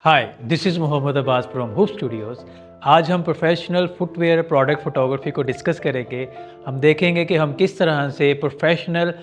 Hi, this is Mohammad Abbas from Hoop Studios. आज हम professional footwear product photography को discuss करेंगे। हम देखेंगे कि हम किस तरह से प्रोफेशनल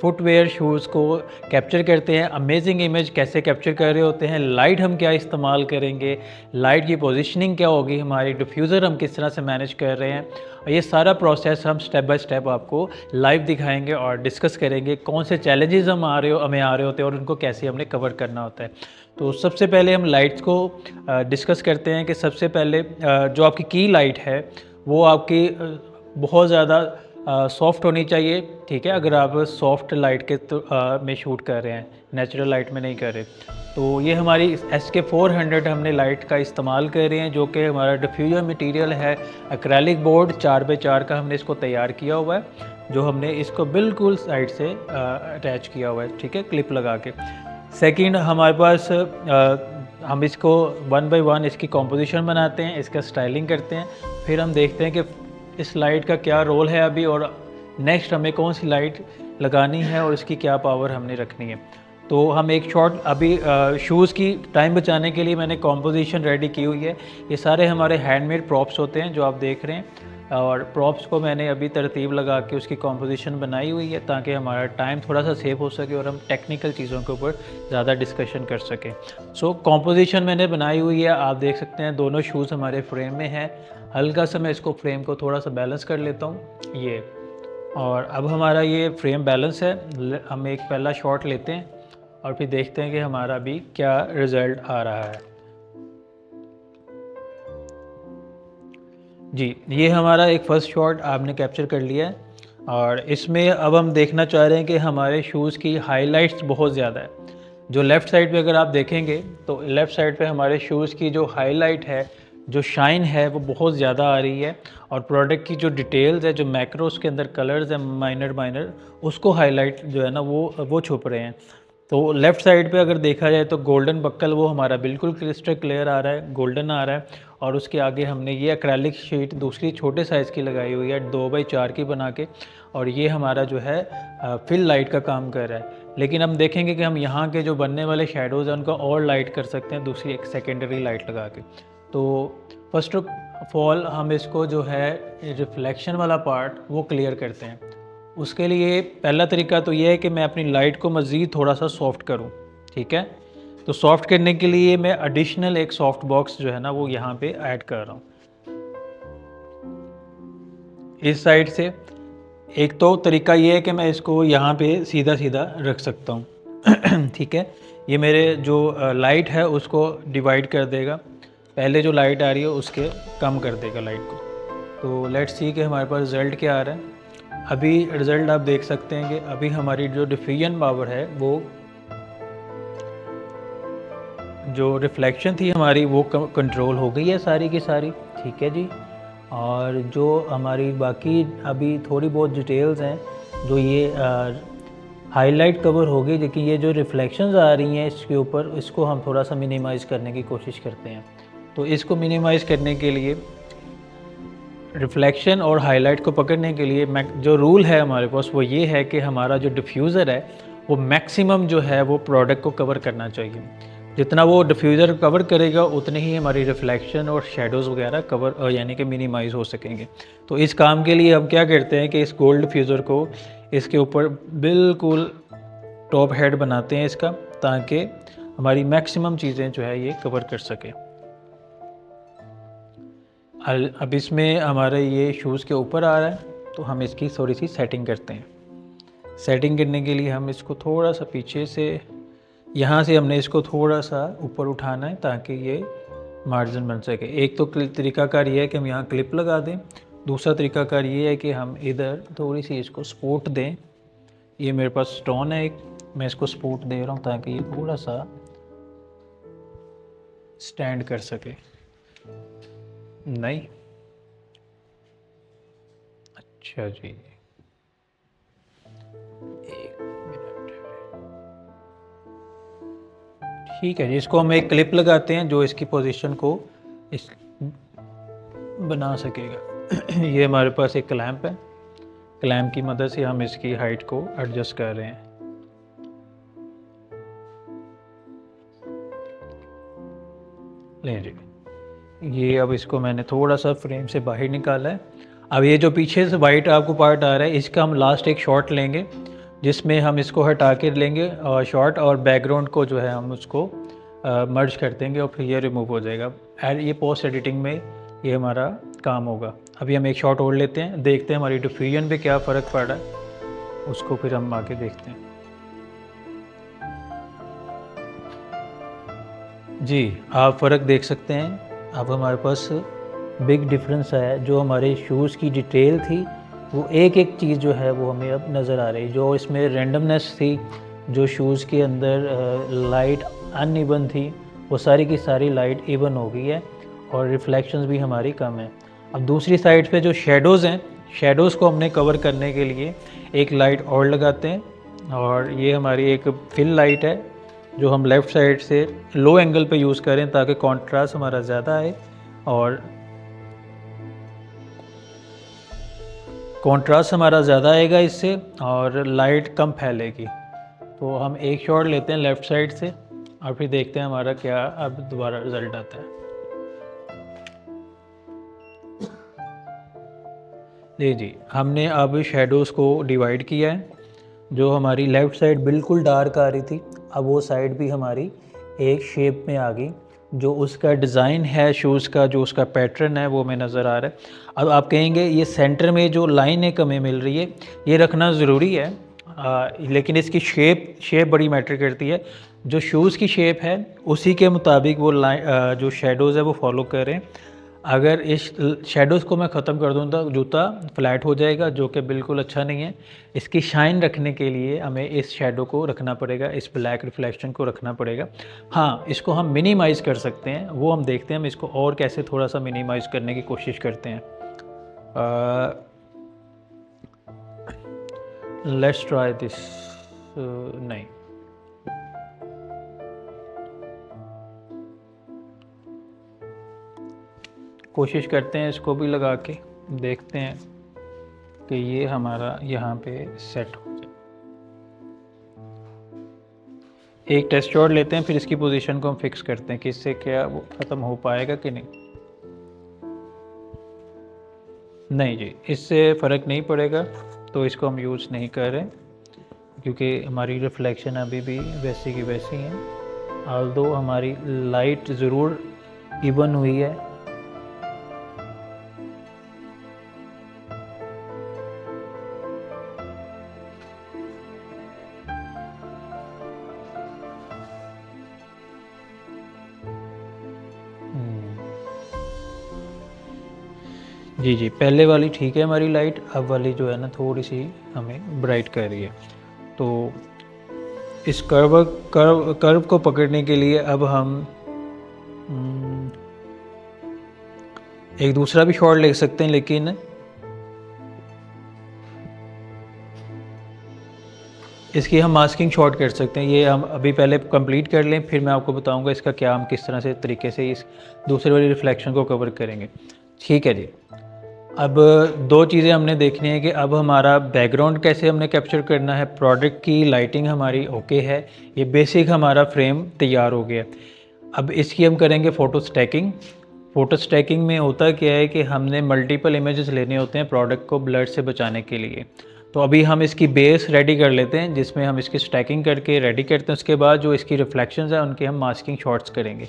फुटवेयर शूज़ को कैप्चर करते हैं, अमेजिंग इमेज कैसे कैप्चर कर रहे होते हैं, लाइट हम क्या इस्तेमाल करेंगे, लाइट की पोजीशनिंग क्या होगी, हमारी डिफ्यूज़र हम किस तरह से मैनेज कर रहे हैं। और ये सारा प्रोसेस हम स्टेप बाय स्टेप आपको लाइव दिखाएंगे और डिस्कस करेंगे कौन से चैलेंजेस हमें आ रहे होते हैं और उनको कैसे हमने कवर करना होता है। तो सबसे पहले हम लाइट्स को डिस्कस करते हैं कि सबसे पहले जो आपकी की लाइट है वो आपकी बहुत ज़्यादा सॉफ्ट होनी चाहिए। ठीक है, अगर आप सॉफ्ट लाइट के में शूट कर रहे हैं, नेचुरल लाइट में नहीं कर रहे, तो ये हमारी SK400 हमने लाइट का इस्तेमाल कर रहे हैं, जो कि हमारा डिफ्यूजर मटेरियल है। एक्रेलिक बोर्ड 4x4 का हमने इसको तैयार किया हुआ है, जो हमने इसको बिल्कुल साइड से अटैच किया हुआ है। ठीक है, क्लिप लगा के। सेकंड हमारे पास हम इसको वन बाय वन इसकी कॉम्पोजिशन बनाते हैं, इसका स्टाइलिंग करते हैं, फिर हम देखते हैं कि इस लाइट का क्या रोल है अभी, और नेक्स्ट हमें कौन सी लाइट लगानी है और इसकी क्या पावर हमने रखनी है। तो हम एक शॉट अभी शूज़ की टाइम बचाने के लिए मैंने कॉम्पोजिशन रेडी की हुई है। ये सारे हमारे हैंडमेड प्रॉप्स होते हैं जो आप देख रहे हैं, और प्रॉप्स को मैंने अभी तरतीब लगा के उसकी कॉम्पोजिशन बनाई हुई है ताकि हमारा टाइम थोड़ा सा सेव हो सके और हम टेक्निकल चीज़ों के ऊपर ज़्यादा डिस्कशन कर सकें। सो कॉम्पोजिशन मैंने बनाई हुई है, आप देख सकते हैं दोनों शूज़ हमारे फ्रेम में हैं। हल्का सा मैं इसको फ्रेम को थोड़ा सा बैलेंस कर लेता हूँ ये, और अब हमारा ये फ्रेम बैलेंस है। हम एक पहला शॉट लेते हैं और फिर देखते हैं कि हमारा अभी क्या रिज़ल्ट आ रहा है। जी, ये हमारा एक फ़र्स्ट शॉट आपने कैप्चर कर लिया है, और इसमें अब हम देखना चाह रहे हैं कि हमारे शूज़ की हाइलाइट्स बहुत ज़्यादा है। जो लेफ़्ट साइड पे अगर आप देखेंगे तो लेफ़्ट साइड पे हमारे शूज़ की जो हाइलाइट है, जो शाइन है, वो बहुत ज़्यादा आ रही है, और प्रोडक्ट की जो डिटेल्स है, जो मैक्रोस के अंदर कलर्स हैं माइनर माइनर, उसको हाइलाइट जो है ना वो छुप रहे हैं। तो लेफ़्ट साइड पे अगर देखा जाए तो गोल्डन बक्कल वो हमारा बिल्कुल क्रिस्टल क्लियर आ रहा है, गोल्डन आ रहा है, और उसके आगे हमने ये एक्रेलिक शीट दूसरी छोटे साइज़ की लगाई हुई है 2x4 की बना के, और ये हमारा जो है फिल लाइट का काम कर रहा है। लेकिन हम देखेंगे कि हम यहाँ के जो बनने वाले शेडोज़ हैं उनको और लाइट कर सकते हैं दूसरी एक सेकेंडरी लाइट लगा के। तो फर्स्ट ऑफ ऑल हम इसको जो है रिफ्लेक्शन वाला पार्ट वो क्लियर करते हैं। उसके लिए पहला तरीका तो ये है कि मैं अपनी लाइट को मज़ीद थोड़ा सा सॉफ्ट करूँ। ठीक है, तो सॉफ्ट करने के लिए मैं एडिशनल एक सॉफ्ट बॉक्स जो है ना वो यहाँ पे ऐड कर रहा हूँ इस साइड से। एक तो तरीका ये है कि मैं इसको यहाँ पे सीधा सीधा रख सकता हूँ। ठीक है, ये मेरे जो लाइट है उसको डिवाइड कर देगा, पहले जो लाइट आ रही है उसके कम कर देगा लाइट को। तो लेट्स सी कि हमारे पास रिज़ल्ट क्या आ रहा है। अभी रिज़ल्ट आप देख सकते हैं कि अभी हमारी जो डिफ्यूजन पावर है, वो जो रिफ्लेक्शन थी हमारी वो कंट्रोल हो गई है सारी की सारी। ठीक है जी, और जो हमारी बाकी अभी थोड़ी बहुत डिटेल्स हैं, जो ये हाईलाइट कवर हो गई, लेकिन ये जो रिफ्लेक्शंस आ रही हैं इसके ऊपर, इसको हम थोड़ा सा मिनिमाइज़ करने की कोशिश करते हैं। तो इसको मिनिमाइज़ करने के लिए, रिफ्लेक्शन और हाईलाइट को पकड़ने के लिए जो रूल है हमारे पास वो ये है कि हमारा जो डिफ्यूज़र है वो मैक्सिमम जो है वो प्रोडक्ट को कवर करना चाहिए। जितना वो डिफ्यूज़र कवर करेगा उतने ही हमारी रिफ्लेक्शन और शेडोज़ वगैरह कवर यानी कि मिनिमाइज़ हो सकेंगे। तो इस काम के लिए हम क्या करते हैं कि इस गोल्ड डिफ्यूज़र को इसके ऊपर बिल्कुल टॉप हेड बनाते हैं इसका, ताकि हमारी मैक्सिमम चीज़ें जो है ये कवर कर सके। अब इसमें हमारे ये शूज़ के ऊपर आ रहा है, तो हम इसकी थोड़ी सी सेटिंग करते हैं। सेटिंग करने के लिए हम इसको थोड़ा सा पीछे से, यहाँ से हमने इसको थोड़ा सा ऊपर उठाना है ताकि ये मार्जिन बन सके। एक तो तरीकाकार ये है कि हम यहाँ क्लिप लगा दें, दूसरा तरीकाकार ये है कि हम इधर थोड़ी सी इसको सपोर्ट दें। ये मेरे पास स्टोन है एक, मैं इसको सपोर्ट दे रहा हूँ ताकि ये थोड़ा सा स्टैंड कर सके। नहीं, अच्छा जी, एक मिनट। ठीक है जी, इसको हम एक क्लिप लगाते हैं जो इसकी पोजीशन को इस बना सकेगा। ये हमारे पास एक क्लैंप है, क्लैंप की मदद से हम इसकी हाइट को एडजस्ट कर रहे हैं। लें जी, ये अब इसको मैंने थोड़ा सा फ्रेम से बाहर निकाला है। अब ये जो पीछे से वाइट आपको पार्ट आ रहा है, इसका हम लास्ट एक शॉट लेंगे जिसमें हम इसको हटा के लेंगे शॉट, और बैकग्राउंड को जो है हम उसको मर्ज कर देंगे और फिर ये रिमूव हो जाएगा। ये पोस्ट एडिटिंग में ये हमारा काम होगा। अभी हम एक शॉट और लेते हैं, देखते हैं हमारी डिफ्यूजन पे क्या फ़र्क पड़ रहा है, उसको फिर हम आगे देखते हैं। जी, आप फ़र्क देख सकते हैं। अब हमारे पास बिग डिफरेंस है, जो हमारे शूज़ की डिटेल थी वो एक एक चीज़ जो है वो हमें अब नज़र आ रही। जो इसमें रैंडमनेस थी, जो शूज़ के अंदर लाइट अनइवन थी, वो सारी की सारी लाइट इवन हो गई है और रिफ्लेक्शंस भी हमारी कम है। अब दूसरी साइड पे जो शेडोज़ हैं, शेडोज़ को हमने कवर करने के लिए एक लाइट और लगाते हैं, और ये हमारी एक फिल लाइट है जो हम लेफ़्ट साइड से लो एंगल पे यूज़ करें ताकि कॉन्ट्रास्ट हमारा ज़्यादा आए और कॉन्ट्रास्ट हमारा ज़्यादा आएगा इससे, और लाइट कम फैलेगी। तो हम एक शॉट लेते हैं लेफ़्ट साइड से और फिर देखते हैं हमारा क्या अब दोबारा रिज़ल्ट आता है। जी, हमने अब शेडोज़ को डिवाइड किया है। जो हमारी लेफ़्ट साइड बिल्कुल डार्क आ रही थी, अब वो साइड भी हमारी एक शेप में आ गई। जो उसका डिज़ाइन है शूज़ का, जो उसका पैटर्न है, वो हमें नज़र आ रहा है। अब आप कहेंगे ये सेंटर में जो लाइन एक हमें मिल रही है, ये रखना ज़रूरी है, लेकिन इसकी शेप बड़ी मैटर करती है। जो शूज़ की शेप है उसी के मुताबिक वो जो शेडोज़ है वो फॉलो करें। अगर इस शेडोज़ को मैं ख़त्म कर दूँ तो जूता फ्लैट हो जाएगा, जो कि बिल्कुल अच्छा नहीं है। इसकी शाइन रखने के लिए हमें इस शेडो को रखना पड़ेगा, इस ब्लैक रिफ्लेक्शन को रखना पड़ेगा। हाँ, इसको हम मिनिमाइज़ कर सकते हैं, वो हम देखते हैं हम इसको और कैसे थोड़ा-सा मिनिमाइज़ करने की कोशिश करते हैं। Let's try this. नहीं, कोशिश करते हैं इसको भी लगा के, देखते हैं कि ये हमारा यहाँ पे सेट हो जाए। एक टेस्ट शॉट लेते हैं, फिर इसकी पोजीशन को हम फिक्स करते हैं कि इससे क्या वो ख़त्म हो पाएगा कि नहीं। नहीं जी, इससे फ़र्क नहीं पड़ेगा, तो इसको हम यूज़ नहीं कर रहे क्योंकि हमारी रिफ्लेक्शन अभी भी वैसी की वैसी है। ऑल्दो हमारी लाइट ज़रूर इवन हुई है। जी, पहले वाली ठीक है हमारी लाइट, अब वाली जो है ना थोड़ी सी हमें ब्राइट कर रही है। तो इस कर्व को पकड़ने के लिए अब हम एक दूसरा भी शॉट ले सकते हैं, लेकिन इसकी हम मास्किंग शॉट कर सकते हैं। ये हम अभी पहले कंप्लीट कर लें, फिर मैं आपको बताऊंगा इसका क्या हम किस तरह से तरीके से इस दूसरे वाली रिफ्लेक्शन को कवर करेंगे। ठीक है जी। अब दो चीज़ें हमने देखनी है कि अब हमारा बैकग्राउंड कैसे हमने कैप्चर करना है, प्रोडक्ट की लाइटिंग हमारी ओके है, ये बेसिक हमारा फ्रेम तैयार हो गया। अब इसकी हम करेंगे फ़ोटो स्टैकिंग। फ़ोटो स्टैकिंग में होता क्या है कि हमने मल्टीपल इमेजेस लेने होते हैं प्रोडक्ट को ब्लर से बचाने के लिए। तो अभी हम इसकी बेस रेडी कर लेते हैं, जिसमें हम इसकी स्टैकिंग करके रेडी करते हैं। उसके बाद जो इसकी रिफ्लेक्शंस हैं उनके हम मास्किंग शॉट्स करेंगे।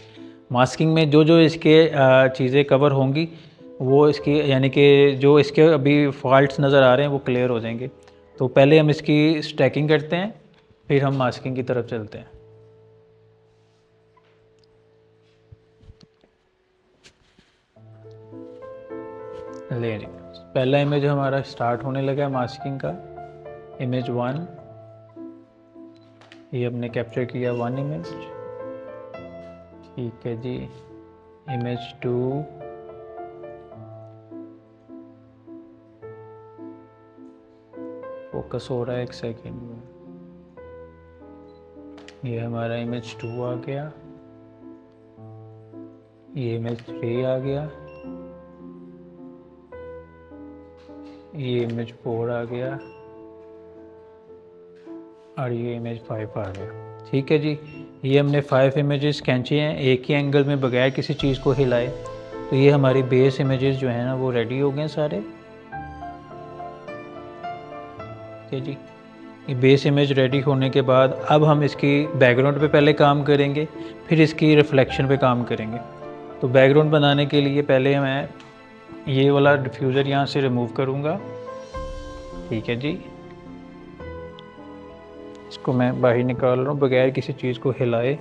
मास्किंग में जो जो इसके चीज़ें कवर होंगी, वो इसकी यानी कि जो इसके अभी फॉल्ट्स नज़र आ रहे हैं वो क्लियर हो जाएंगे। तो पहले हम इसकी स्टैकिंग करते हैं, फिर हम मास्किंग की तरफ चलते हैं। ले जी, पहला इमेज हमारा स्टार्ट होने लगा मास्किंग का। इमेज 1, ये हमने कैप्चर किया 1 इमेज। ठीक है जी। इमेज 2, फोकस हो रहा है, एक सेकेंड में। ये हमारा इमेज 2 आ गया, ये इमेज 3 आ गया, ये इमेज 4 आ गया और ये इमेज 5 आ गया। ठीक है जी, ये हमने 5 इमेजेस खींचे हैं एक ही एंगल में बगैर किसी चीज़ को हिलाए। तो ये हमारी बेस इमेजेस जो हैं ना वो रेडी हो गए सारे। ठीक है जी, ये बेस इमेज रेडी होने के बाद अब हम इसकी बैकग्राउंड पे पहले काम करेंगे, फिर इसकी रिफ्लेक्शन पे काम करेंगे। तो बैकग्राउंड बनाने के लिए पहले मैं ये वाला डिफ्यूज़र यहाँ से रिमूव करूँगा। ठीक है जी, इसको मैं बाहर निकाल रहा हूँ बगैर किसी चीज़ को हिलाए।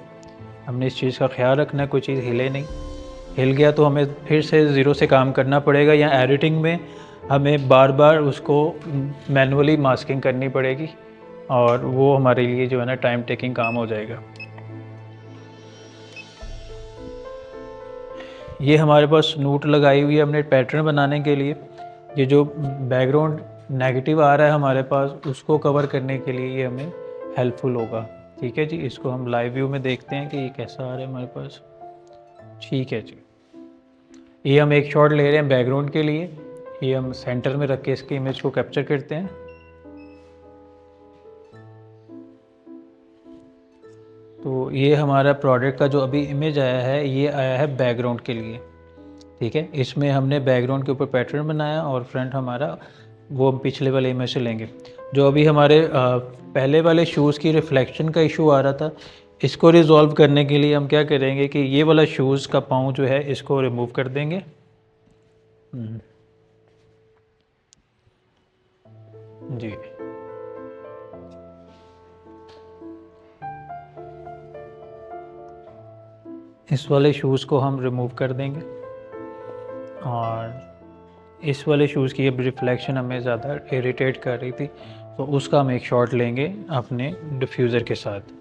हमने इस चीज़ का ख्याल रखना है कोई चीज़ हिले नहीं। हिल गया तो हमें फिर से ज़ीरो से काम करना पड़ेगा, या एडिटिंग में हमें बार बार उसको मैनुअली मास्किंग करनी पड़ेगी और वो हमारे लिए जो है ना टाइम टेकिंग काम हो जाएगा। ये हमारे पास नोट लगाई हुई है हमने पैटर्न बनाने के लिए। ये जो बैकग्राउंड नेगेटिव आ रहा है हमारे पास उसको कवर करने के लिए ये हमें हेल्पफुल होगा। ठीक है जी, इसको हम लाइव व्यू में देखते हैं कि ये कैसा आ रहा है हमारे पास। ठीक है जी, ये हम एक शॉट ले रहे हैं बैकग्राउंड के लिए। ये हम सेंटर में रख के इसकी इमेज को कैप्चर करते हैं। तो ये हमारा प्रोडक्ट का जो अभी इमेज आया है ये आया है बैकग्राउंड के लिए। ठीक है, इसमें हमने बैकग्राउंड के ऊपर पैटर्न बनाया और फ्रंट हमारा वो हम पिछले वाले इमेज से लेंगे। जो अभी हमारे पहले वाले शूज़ की रिफ्लेक्शन का इशू आ रहा था, इसको रिजॉल्व करने के लिए हम क्या करेंगे कि ये वाला शूज़ का पाँव जो है इसको रिमूव कर देंगे। जी, इस वाले शूज़ को हम रिमूव कर देंगे और इस वाले शूज़ की अब रिफ्लेक्शन हमें ज़्यादा इरिटेट कर रही थी, तो उसका हम एक शॉट लेंगे अपने डिफ्यूज़र के साथ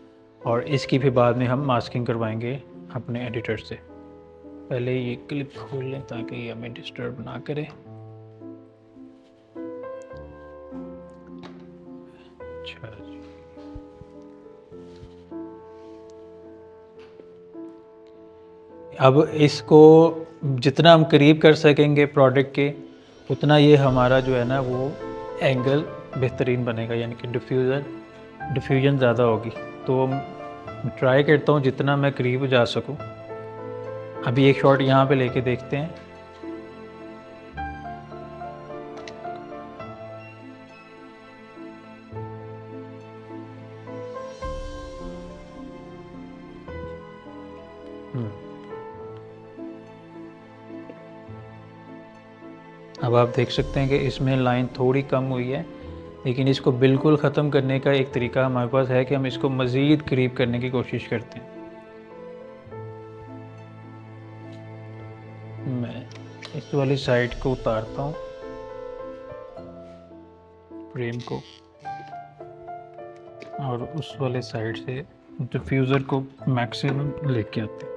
और इसकी भी बाद में हम मास्किंग करवाएंगे अपने एडिटर से। पहले ये क्लिप खोल लें ताकि ये हमें डिस्टर्ब ना करे। अच्छा जी, अब इसको जितना हम करीब कर सकेंगे प्रोडक्ट के उतना ये हमारा जो है ना वो एंगल बेहतरीन बनेगा, यानी कि डिफ्यूजन ज़्यादा होगी। तो ट्राई करता हूँ जितना मैं करीब जा सकूँ। अभी एक शॉट यहाँ पे लेके देखते हैं। अब आप देख सकते हैं कि इसमें लाइन थोड़ी कम हुई है, लेकिन इसको बिल्कुल ख़त्म करने का एक तरीका हमारे पास है कि हम इसको मज़ीद करीब करने की कोशिश करते हैं। मैं इस वाली साइड को उतारता हूँ, फ्रेम को, और उस वाले साइड से डिफ्यूज़र को मैक्सिमम लेके आते हैं।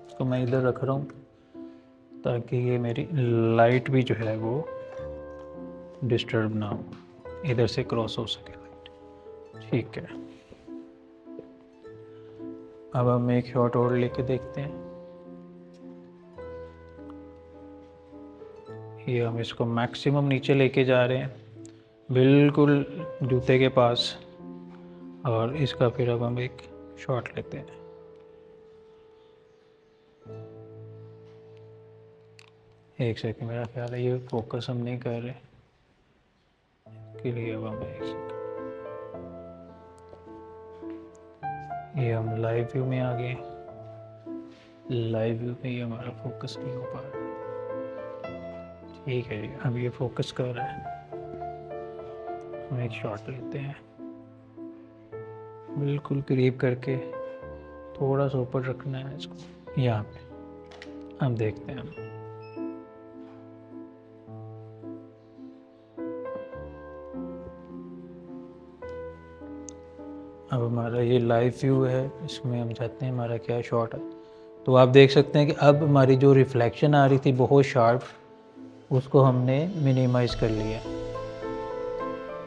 इसको मैं इधर रख रहा हूँ ताकि ये मेरी लाइट भी जो है वो डिस्टर्ब ना हो, इधर से क्रॉस हो सके लाइट। ठीक है, अब हम एक शॉट और लेके देखते हैं। ये हम इसको मैक्सिमम नीचे लेके जा रहे हैं, बिल्कुल जूते के पास, और इसका फिर अब हम एक शॉट लेते हैं। एक सेकंड, मेरा ख्याल है ये फोकस हम नहीं कर रहे, इसके लिए अब हम एक सेकंड, ये हम लाइव व्यू में आ गए। लाइव व्यू में ये हमारा फोकस नहीं हो पा रहा। ठीक है जी, अब ये फोकस कर रहा है। हम एक शॉट लेते हैं, बिल्कुल करीब करके, थोड़ा सा ऊपर रखना है इसको यहाँ पे। हम देखते हैं अब हमारा ये लाइव व्यू है, इसमें हम चाहते हैं हमारा क्या शॉट है। तो आप देख सकते हैं कि अब हमारी जो रिफ्लेक्शन आ रही थी बहुत शार्प, उसको हमने मिनिमाइज़ कर लिया।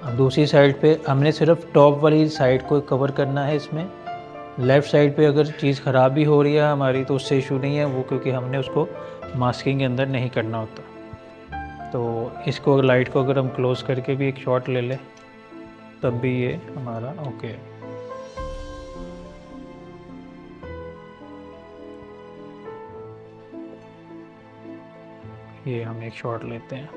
अब दूसरी साइड पे हमने सिर्फ टॉप वाली साइड को कवर करना है। इसमें लेफ़्ट साइड पे अगर चीज़ ख़राब भी हो रही है हमारी तो उससे इशू नहीं है वो, क्योंकि हमने उसको मास्किंग के अंदर नहीं करना होता। तो इसको लाइट को अगर हम क्लोज़ करके भी एक शॉट ले लें, तब भी ये हमारा ओके। ये हम एक शॉट लेते हैं।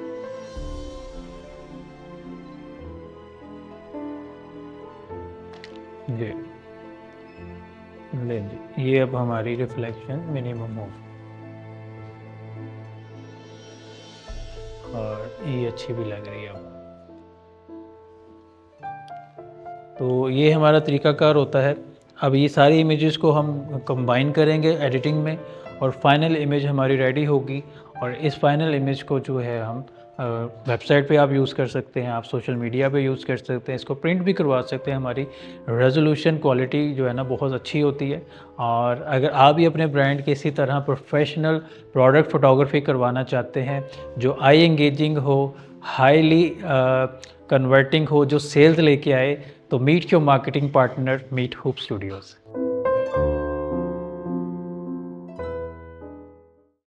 जी ले जी, ये अब हमारी रिफ्लेक्शन मिनिमम हो और ये अच्छी भी लग रही है अब। तो ये हमारा तरीकाकार होता है। अब ये सारी इमेजेस को हम कंबाइन करेंगे एडिटिंग में और फाइनल इमेज हमारी रेडी होगी। और इस फाइनल इमेज को जो है हम वेबसाइट पे आप यूज़ कर सकते हैं, आप सोशल मीडिया पे यूज़ कर सकते हैं, इसको प्रिंट भी करवा सकते हैं। हमारी रेजोल्यूशन क्वालिटी जो है ना बहुत अच्छी होती है। और अगर आप भी अपने ब्रांड के इसी तरह प्रोफेशनल प्रोडक्ट फ़ोटोग्राफी करवाना चाहते हैं जो आई एंगेजिंग हो, हाईली कन्वर्टिंग हो, जो सेल्स लेके आए, तो meet your marketing partner, meet Hope Studios.